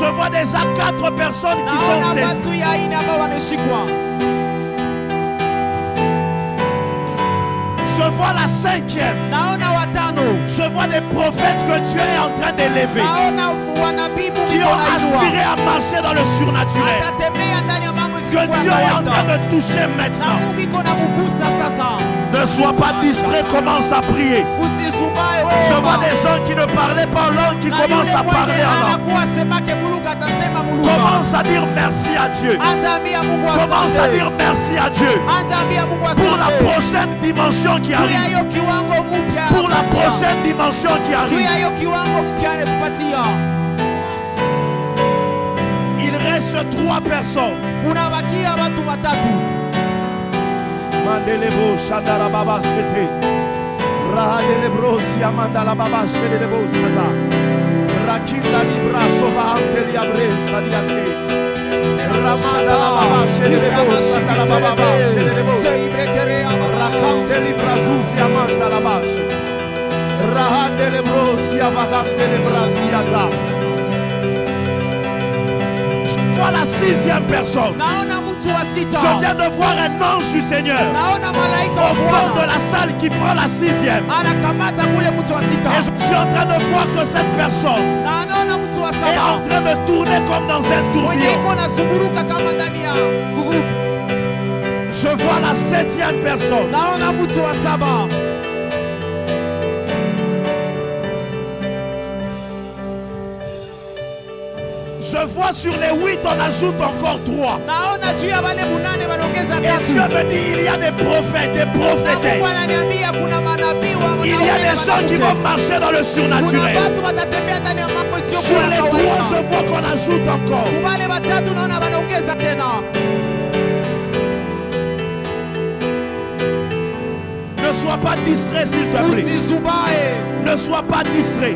Je vois déjà 4 personnes qui sont saisies. Je vois la 5e. Je vois des prophètes que Dieu est en train d'élever, qui ont aspiré à marcher dans le surnaturel, que Dieu est en train de toucher maintenant. Ne sois pas distrait, commence à prier. Je vois des gens qui ne parlaient pas en langue, qui commencent à parler en langue. Commence à dire merci à Dieu. Commence à dire merci à Dieu pour la prochaine dimension qui arrive. Pour la prochaine dimension qui arrive. Il reste 3 personnes. Mandelebo Shadara Baba Sete Rahadelebro Siamandala Baba Shedebo Sada Rakinda Libra Sova Antelia Bresa Diate Ramandala Baba Shedebo Sadala Baba Shedebo Rakante Libra Zuzia Mandala Bash Rahadelebro Siavagante Libra Siata. Je vois la 6e personne. Je viens de voir un ange du Seigneur au fond de la salle qui prend la 6e. Et je suis en train de voir que cette personne est en train de tourner comme dans un tourbillon. Je vois la 7e personne. Je vois sur les 8, on ajoute encore 3. Et Dieu me dit, il y a des prophètes, des prophétesses. Il y a des gens qui vont marcher dans le surnaturel. Sur les 3, je vois qu'on ajoute encore. Ne sois pas distrait, s'il te plaît. Ne sois pas distrait.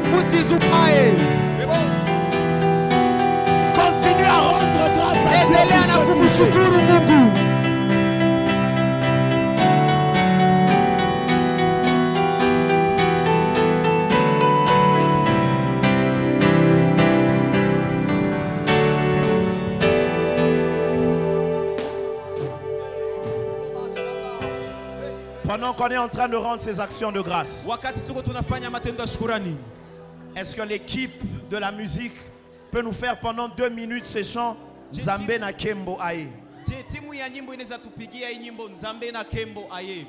Continue à rendre grâce à Dieu. qu'on est en train de rendre ces actions de grâce, wakati tuko tunafanya matendo ya shukrani, est-ce que l'équipe de la musique peut nous faire pendant 2 minutes ces chants Nzambe na Kembo Aye? je timu ya nyimbo inaweza tupigia hii nyimbo Nzambe na Kembo Aye?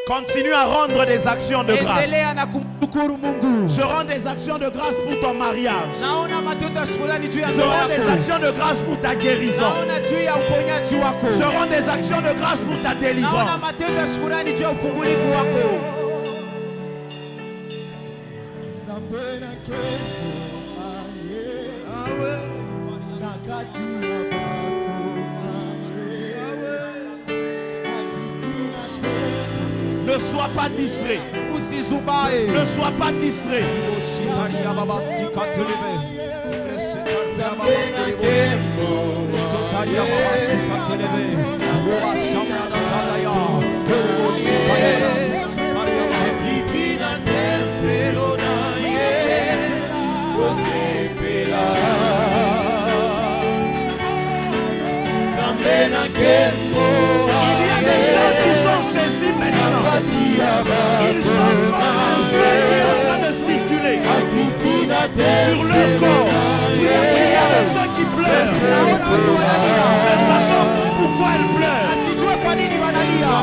Continue à rendre des actions de grâce. Endelea na kumshukuru Mungu. Je rends des actions de grâce pour ton mariage. Naona matendo ya shukrani juu ya Je ndoa rends des yako. actions de grâce pour ta guérison. Naona juu ya uponyaji wako. Je rends des actions de grâce pour ta Naona délivrance. matendo ya shukrani juu ya ufungulivu wako. Ne sois pas distrait. Usizubae. Ne sois pas distrait. Shikaria baba sikatelebe. Nzambe na Kembo. Sotaria baba sikatelebe. Roba shama na salaya. Robo shikaya. Maria Kitina tempelo na ye. Osepela. Nzambe na Kembo. Il y a des gens qui sont saisis maintenant. Ils sont comme un feu qui est en train de circuler sur le corps. Il y a de ceux qui pleurent, ne sachant pourquoi ils pleurent. Asijue kwa nini wanalia.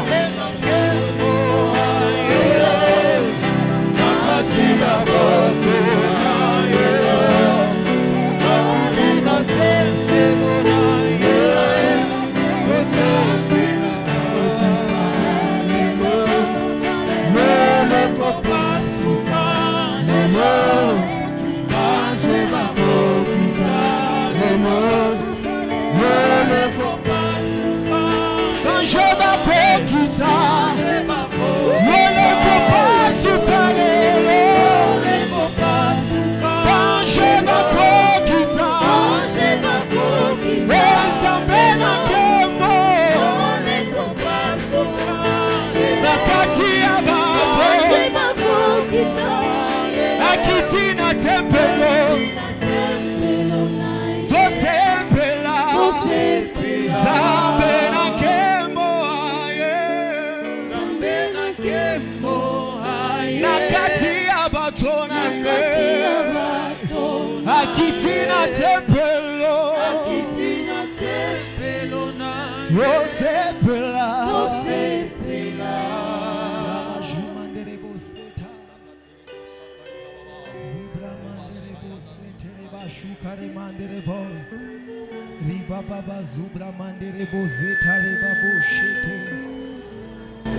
Baba Zubra Mandere Bozeta Reba Boshete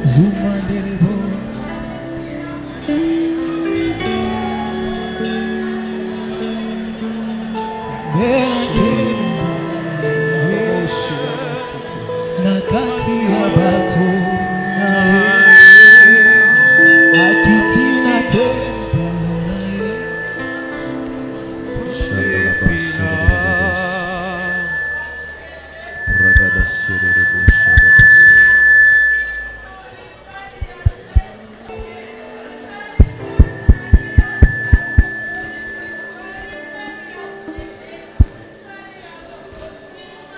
Zumandere Bo Nakati Abato Akitina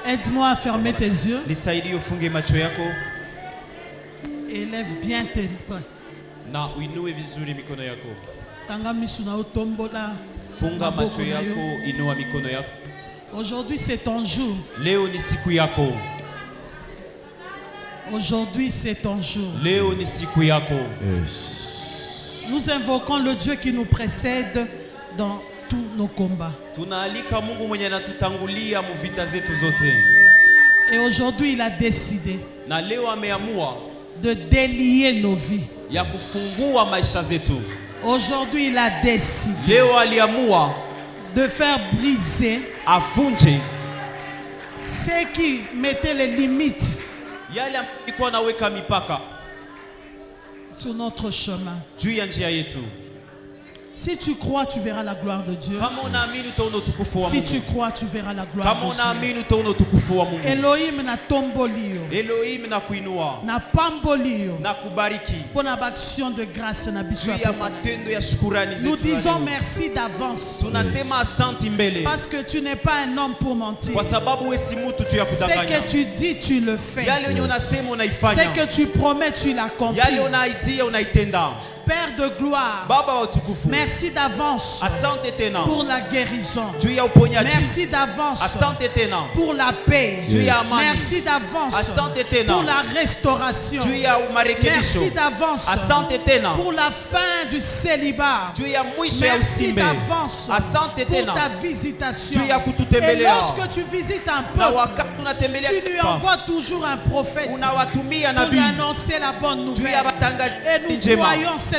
Aide-moi à fermer tes yeux. Nisaidie ufunge macho yako Élève bien tes mains. na uinue vizuri mikono yako. Tanga misu na otombola. Funga Maboko macho na yo. yako, inua mikono yako. Aujourd'hui c'est ton jour. Leo ni siku yako. Aujourd'hui c'est ton jour. Leo ni siku yako. Nous invoquons le Dieu qui nous précède dans tous nos combats. Tunaalika Mungu mwenye anatutangulia mu vita zetu zote. Et aujourd'hui il a décidé Na leo ameamua de délier nos vies. ya kufungua maisha zetu. Aujourd'hui il a décidé Leo aliamua de faire briser avunje ceux qui mettaient les limites yale ambayo alikuwa anaweka mipaka sur notre chemin. juu ya njia yetu. Si tu crois, tu verras la gloire de Dieu. Kama unaamini utaona utukufu wa Si Mungu. tu crois, tu verras la gloire Kama de Dieu. unaamini utaona utukufu wa Mungu. Elohim na tombolio, Elohim na kuinua na pambolio, na kubariki pour la action de grâce na biso. juu ya matendo ya shukrani zetu. Nous disons leo. merci d'avance. Tunasema asante mbele Parce que tu n'es pas un homme pour mentir. kwa sababu wewe si mtu tu ya Ce kudanganya. que tu dis, tu le fais. Yale yenye unasema Ce unaifanya. que tu promets, tu l'accomplis. Yale unaitia unaitenda. Père de gloire, Baba wa utukufu. merci d'avance Asante tena pour la guérison. juu ya uponyaji. Merci d'avance Asante tena pour la paix. juu ya amani. Merci d'avance Asante tena pour la restauration. juu ya marekebisho. Merci d'avance Asante tena pour la fin du célibat. juu ya mwisho ya Merci usimbe. d'avance Asante pour tena ta visitation. juu ya Et kututembelea. lorsque tu visites un Na peuple, wakati unatembelea tu lui taifa, envoies toujours un prophète unawatumia pour lui nabii annoncer la bonne juu nouvelle. ya Et watangazaji nous njema. croyons, Seigneur,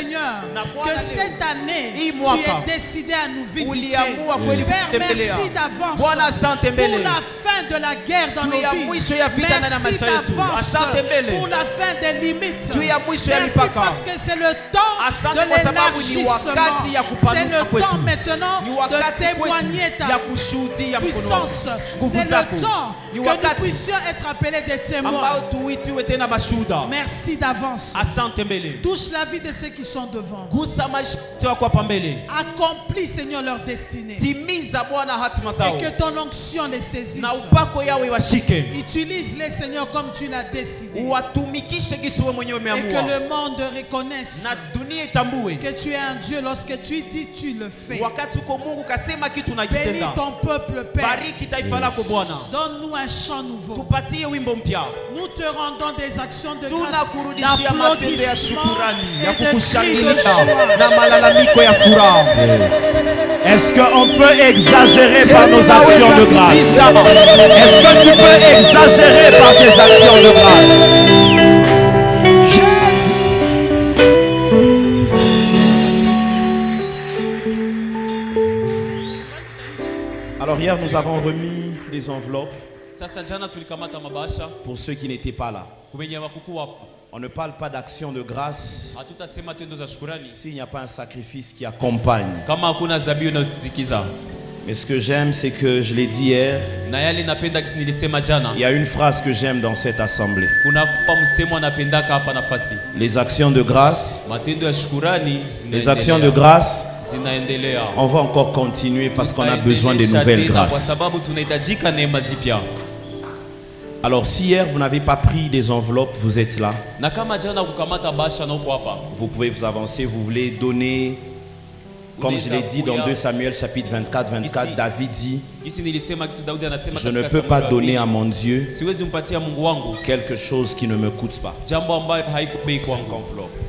Na que Bwana leo, cette année, hii tu mwaka, es décidé à nous visiter. uliamua kweli Père, kututembelea. merci d'avance Bwana asante pour mbele la fin de la guerre dans juu nos ya vies. mwisho ya vita ndani ya Merci maisha yetu. d'avance Asante mbele pour la fin des limites. juu ya mwisho ya Merci mipaka. parce que c'est le temps Asante de kwa sababu ni l'élargissement. wakati ya kupanuka C'est le kwetu. temps maintenant Ni de wakati témoigner kwetu ta ya kushuhudia mkono wako. puissance. Nguvu C'est zako. le temps Ni que nous wakati puissions être appelés des témoins. ambao tuitiwe tena mashuhuda. Merci d'avance. Asante mbele. Touche la vie de ceux qui sont devant. Gusa maisha yako hapa mbele. Accomplis, Seigneur, leur destinée. Timiza Bwana hatima Et zao. que ton onction les saisisse. Na upako yao iwashike. Utilise-les, Seigneur, comme tu l'as décidé. Uwatumikishe gisi wewe mwenyewe Et que umeamua. le monde reconnaisse Na dunia itambue. que tu es un Dieu. Lorsque tu dis, tu le fais. Wakati uko Mungu kasema kitu Bénis unakitenda. ton peuple, Père. Bariki taifa lako Bwana. Donne-nous un chant nouveau. Tupatie wimbo mpya. Nous te rendons des actions de grâce, Tunakurudishia matendo ya d'applaudissements shukurani, ya et de cris de kukushangilia joie. na malalamiko ya furaha. Est-ce qu'on peut exagérer par nos actions de grâce? Est-ce que tu peux exagérer par tes actions de grâce? Alors hier, nous avons remis les enveloppes Sasa jana tulikamata mabasha pour ceux qui n'étaient pas là. kubenye wakuku hapa. On ne parle pas d'action de grâce Hatutasema tendo za shukrani s'il n'y a pas un sacrifice qui accompagne. kama hakuna zabiu inayosindikiza. Mais ce que j'aime, c'est que je l'ai dit hier, Na yale napenda kisi nilisema jana. il y a une phrase que j'aime dans cette assemblée. Kuna kwa msemo anapendaka hapa nafasi. Les actions de grâce, Matendo ya shukrani les actions de grâce, zinaendelea. on va encore continuer parce qu'on a besoin de Tutaendelesha nouvelles tena Kwa grâces. sababu tunahitajika neema zipya. Alors si hier vous n'avez pas pris des enveloppes, vous êtes là. Na kama jana kukamata basha na uko hapa. Vous pouvez vous avancer, vous voulez donner, comme je l'ai dit dans 2 Samuel chapitre 24, Ici. David dit, Gisi nilisema kisi Daudi anasema je ne katika peux pas Samueli wa donner pili, à mon Dieu siwezi mpatia Mungu wangu quelque chose qui ne me coûte pas. jambo ambayo haiko bei 5 kwangu. enveloppes.